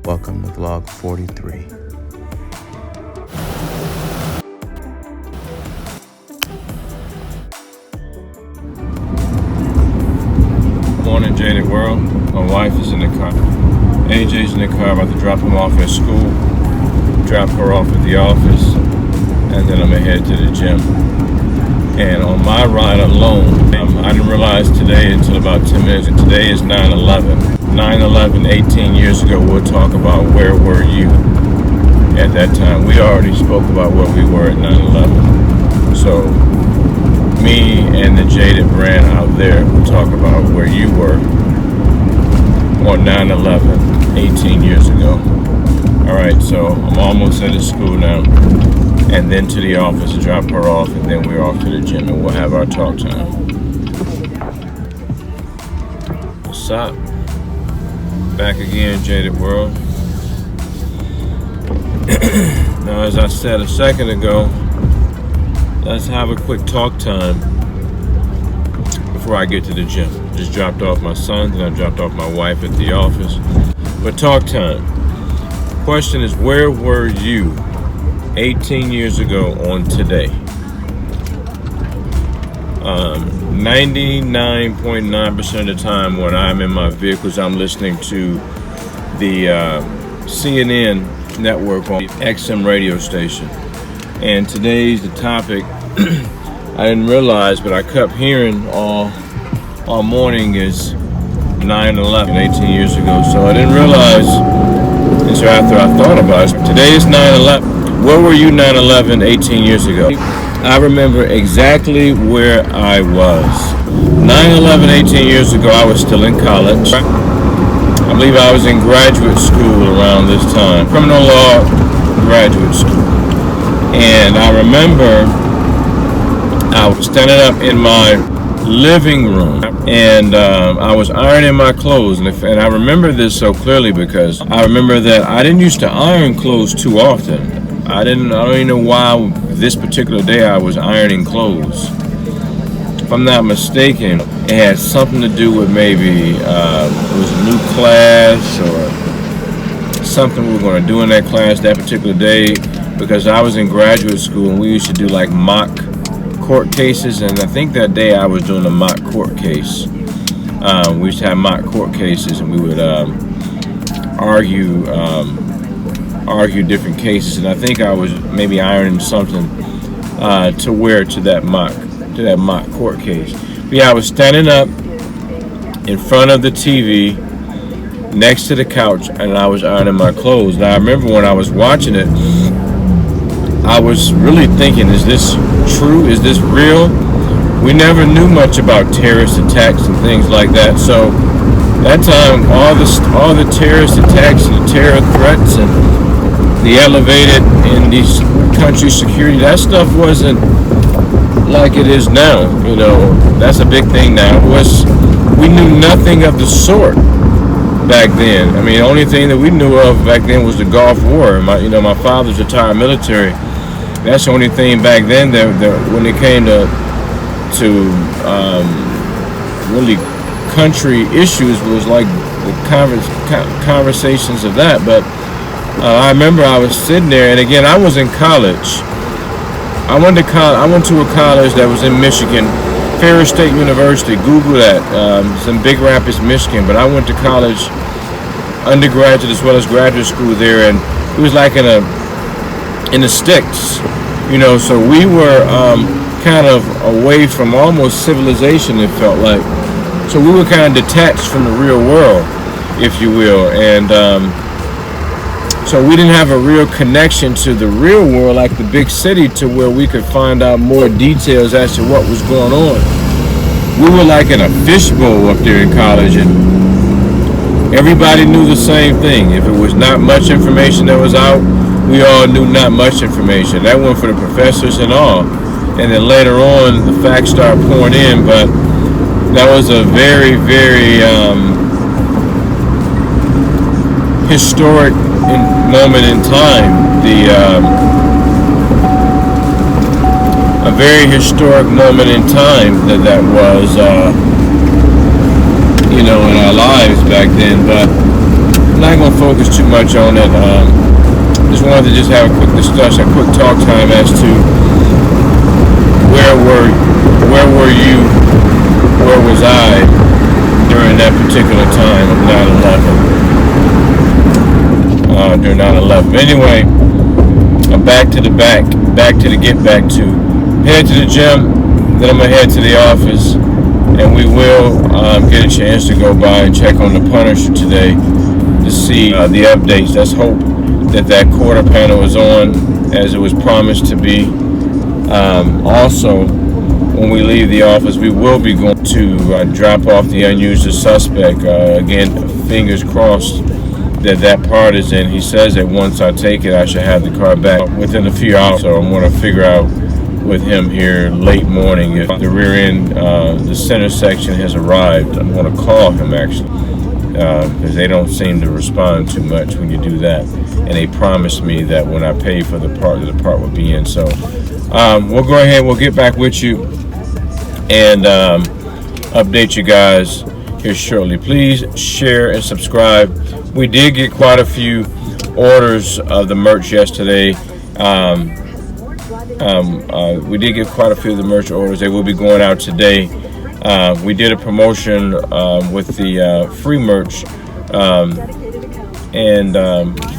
Welcome to vlog 43. Morning, Jaded World. My wife is in the car. AJ's in the car, about to drop him off at school, drop her off at the office, and then I'm gonna head to the gym. And on my ride alone, I didn't realize today until about 10 minutes, and today is 9/11. 9/11, 18 years ago. We'll talk about where were you at that time. We already spoke about where we were at 9/11. So me and the Jaded brand out there will talk about where you were on 9/11, 18 years ago. All right, so I'm almost at the school now, and then to the office to drop her off, and then we're off to the gym, and we'll have our talk time. What's up? Back again, Jaded World. Now, as I said a second ago, let's have a quick talk time before I get to the gym. Just dropped off my son, and I dropped off my wife at the office. But talk time. Question is, where were you 18 years ago on today? 99.9% of the time when I'm in my vehicles, I'm listening to the CNN network on the XM radio station. And today's the topic I didn't realize, but I kept hearing all morning is 9/11, 18 years ago. So I didn't realize until after I thought about it. Today is 9/11. Where were you 9/11, 18 years ago? I remember exactly where I was. 9/11, 18 years ago, I was still in college. I believe I was in graduate school around this time. Criminal law graduate school. And I remember I was standing up in my living room, and I was ironing my clothes. And I remember this so clearly because I remember that I didn't used to iron clothes too often. I don't even know why this particular day I was ironing clothes. If I'm not mistaken, it had something to do with maybe it was a new class or something we were going to do in that class that particular day, because I was in graduate school and we used to do like mock court cases, and I think that day I was doing a mock court case. We used to have mock court cases, and we would argue different cases, and I think I was maybe ironing something to wear to that mock court case. But yeah, I was standing up in front of the TV next to the couch, and I was ironing my clothes. Now I remember when I was watching it, I was really thinking, is this true? Is this real? We never knew much about terrorist attacks and things like that. So that time, all the terrorist attacks and the terror threats and the elevated in these countries' security, that stuff wasn't like it is now. You know, that's a big thing now. We knew nothing of the sort back then. I mean, the only thing that we knew of back then was the Gulf War. My father's retired military. That's the only thing back then that when it came to really country issues was like the conversations of that. But I remember I was sitting there, and again, I was in college. I went to a college that was in Michigan, Ferris State University. Google that. It's in Big Rapids, Michigan. But I went to college, undergraduate as well as graduate school there, and it was like in the sticks, So we were kind of away from almost civilization, it felt like. So we were kind of detached from the real world, if you will, and so we didn't have a real connection to the real world like the big city, to where we could find out more details as to what was going on. We were like in a fishbowl up there in college, and everybody knew the same thing. If it was not much information that was out, we all knew not much information. That went for the professors and all. And then later on, the facts started pouring in, but that was a very, very historic moment in time. A very historic moment in time that was, in our lives back then. But I'm not going to focus too much on it. Just wanted to just have a quick discussion, a quick talk time as to where were you, where was I during that particular time of 9/11. During 9/11. Anyway, I'm back to the get back to. Head to the gym, then I'm gonna head to the office, and we will get a chance to go by and check on the Punisher today to see the updates. Let's hope that quarter panel is on as it was promised to be. Also, when we leave the office, we will be going to drop off the unusual suspect. Again, fingers crossed that part is in. He says that once I take it, I should have the car back within a few hours. So I'm going to figure out with him here late morning if the rear end, the center section has arrived. I'm going to call him actually, because they don't seem to respond too much when you do that. And they promised me that when I pay for the part, that the part would be in. So we'll go ahead, we'll get back with you and update you guys here shortly. Please share and subscribe. We did get quite a few orders of the merch yesterday. We did get quite a few of the merch orders. They will be going out today. We did a promotion with the free merch, and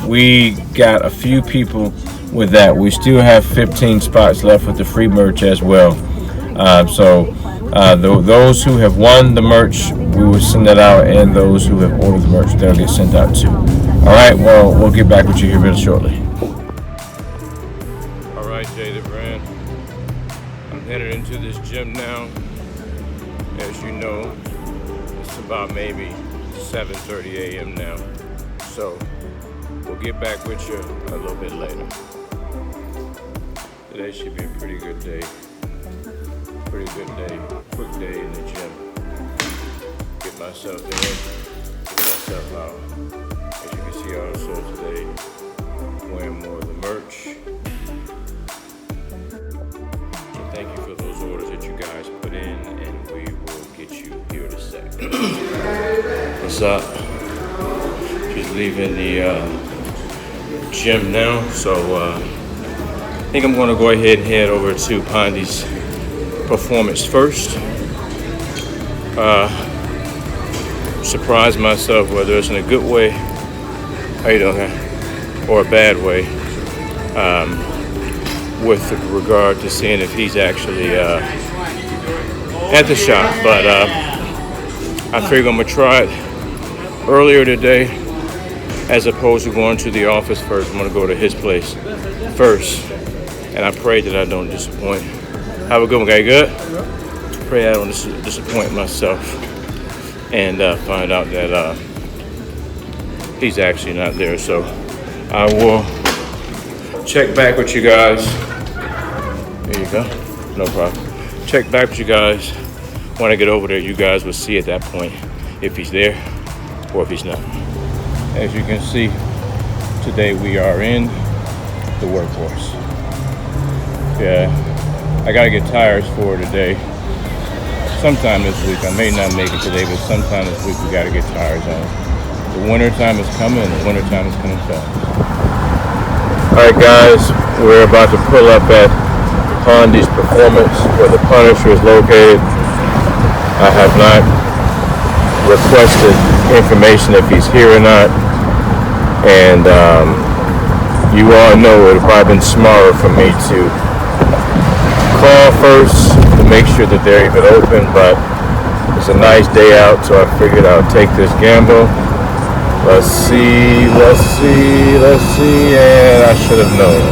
we got a few people with that. We still have 15 spots left with the free merch as well. Those who have won the merch, we will send that out, and those who have ordered the merch, they'll get sent out too. All right, well, we'll get back with you here real shortly. All right, JADED brand. I'm headed into this gym now. As you know, it's about maybe 7:30 a.m. now. So we'll get back with you a little bit later. Today should be a pretty good day. Quick day in the gym. Get myself in, get myself out. As you can see also today, wearing more of the merch. So thank you for those orders that you guys put in, and we will get you here in a sec. What's up? Just leaving the gym now, so I think I'm going to go ahead and head over to Pondy's Performance first. Surprise myself, whether it's in a good way, how you doing, or a bad way, with regard to seeing if he's actually at the shop. But I figured I'm gonna try it earlier today, as opposed to going to the office first. I'm gonna go to his place first, and I pray that I don't disappoint. Have a good one, guy. Good? Pray I don't disappoint myself and find out that he's actually not there. So I will check back with you guys. There you go. No problem. Check back with you guys. When I get over there, you guys will see at that point if he's there or if he's not. As you can see, today we are in the workforce. Yeah. I gotta get tires for today. Sometime this week. I may not make it today, but sometime this week we gotta get tires on. The winter time is coming, and the winter time is coming fast. Alright guys, we're about to pull up at Pondy's Performance, where the Punisher is located. I have not requested information if he's here or not. And you all know it would have been smarter for me to call first to make sure that they're even open, but it's a nice day out, so I figured I'll take this gamble. Let's see, and I should have known.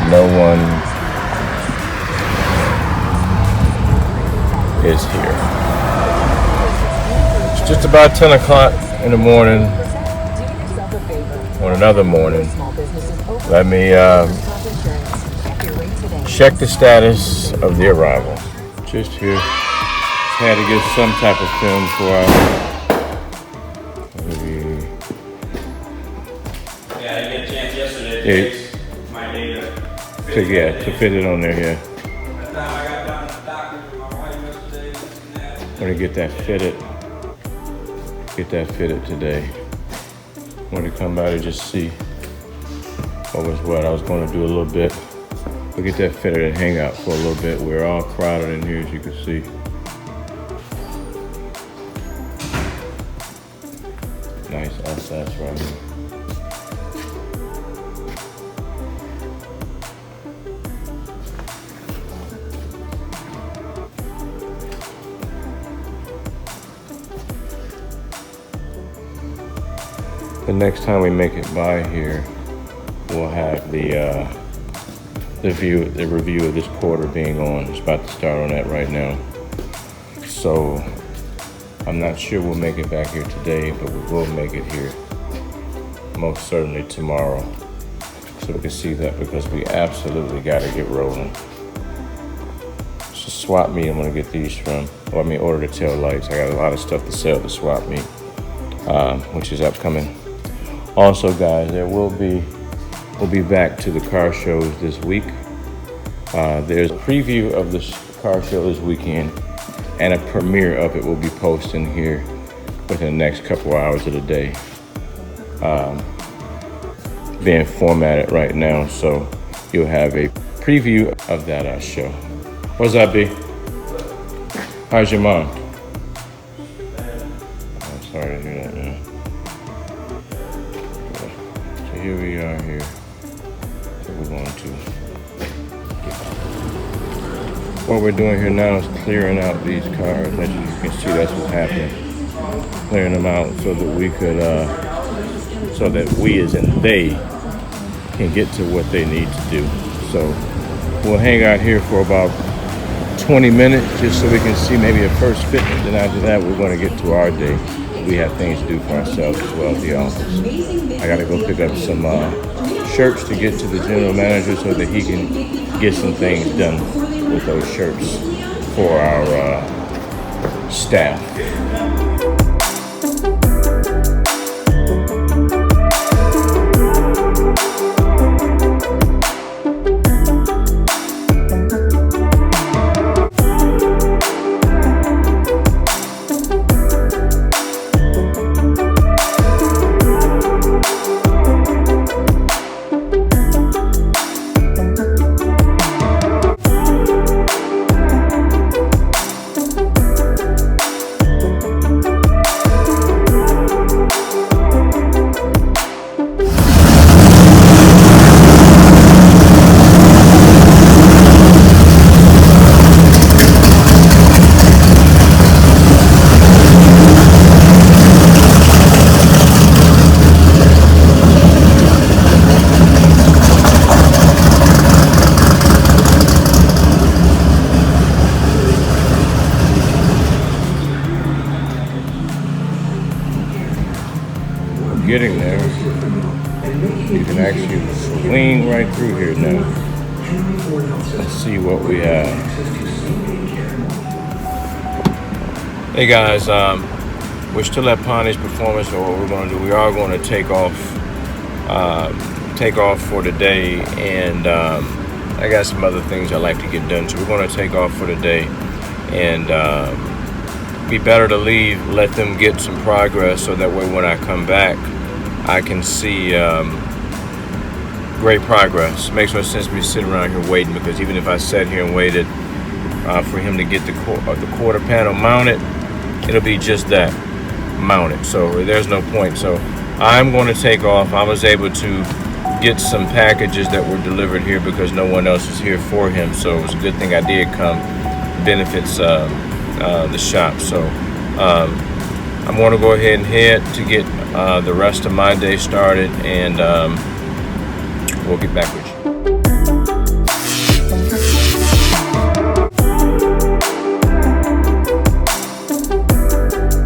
No one is here. It's just about 10 o'clock in the morning on another morning. Let me check the status of the arrival. Just here. Had to get some type of film for our. Yeah, I didn't get a chance yesterday to Yeah. fix my data. To fit it on there, yeah. By the time I got down to the doctor with my wife yesterday, this and that. I'm gonna get that fitted. Get that fitted today. Want to come by to just see what was what. I was going to do a little bit. We'll get that fitted and hang out for a little bit. We're all crowded in here, as you can see. Nice SS right here. The next time we make it by here, we'll have the review of this quarter being on. It's about to start on that right now. So I'm not sure we'll make it back here today, but we will make it here most certainly tomorrow, so we can see that, because we absolutely got to get rolling. It's a swap meet I'm gonna get these from. Well, I mean, order the tail lights. I got a lot of stuff to sell at the swap meet, which is upcoming. Also, guys, we'll be back to the car shows this week. There's a preview of the car show this weekend, and a premiere of it will be posting here within the next couple hours of the day. Being formatted right now, so you'll have a preview of that show. What's up, B? How's your mom? I'm sorry to hear that, man. So here we are here. So we're going to. What we're doing here now is clearing out these cars. As you can see, that's what's happening. Clearing them out so that we could, so that we, as in they, can get to what they need to do. So we'll hang out here for about 20 minutes just so we can see maybe a first fitment. Then after that, we're going to get to our day. We have things to do for ourselves as well at the office. I got to go pick up some shirts to get to the general manager so that he can get some things done with those shirts for our staff. Getting there. You can actually swing right through here now. Let's see what we have. Hey guys, we're still at Ponti's Performance. So what we're going to do, we are going to take off for the day, and I got some other things I like to get done. So we're going to take off for the day, and be better to leave, let them get some progress, so that way when I come back, I can see great progress. Makes no sense me sitting around here waiting, because even if I sat here and waited for him to get the quarter panel mounted, it'll be just that, mounted. So there's no point. So I'm going to take off. I was able to get some packages that were delivered here because no one else is here for him. So it was a good thing I did come. Benefits the shop. So I'm going to go ahead and head to get the rest of my day started, and we'll get back with you.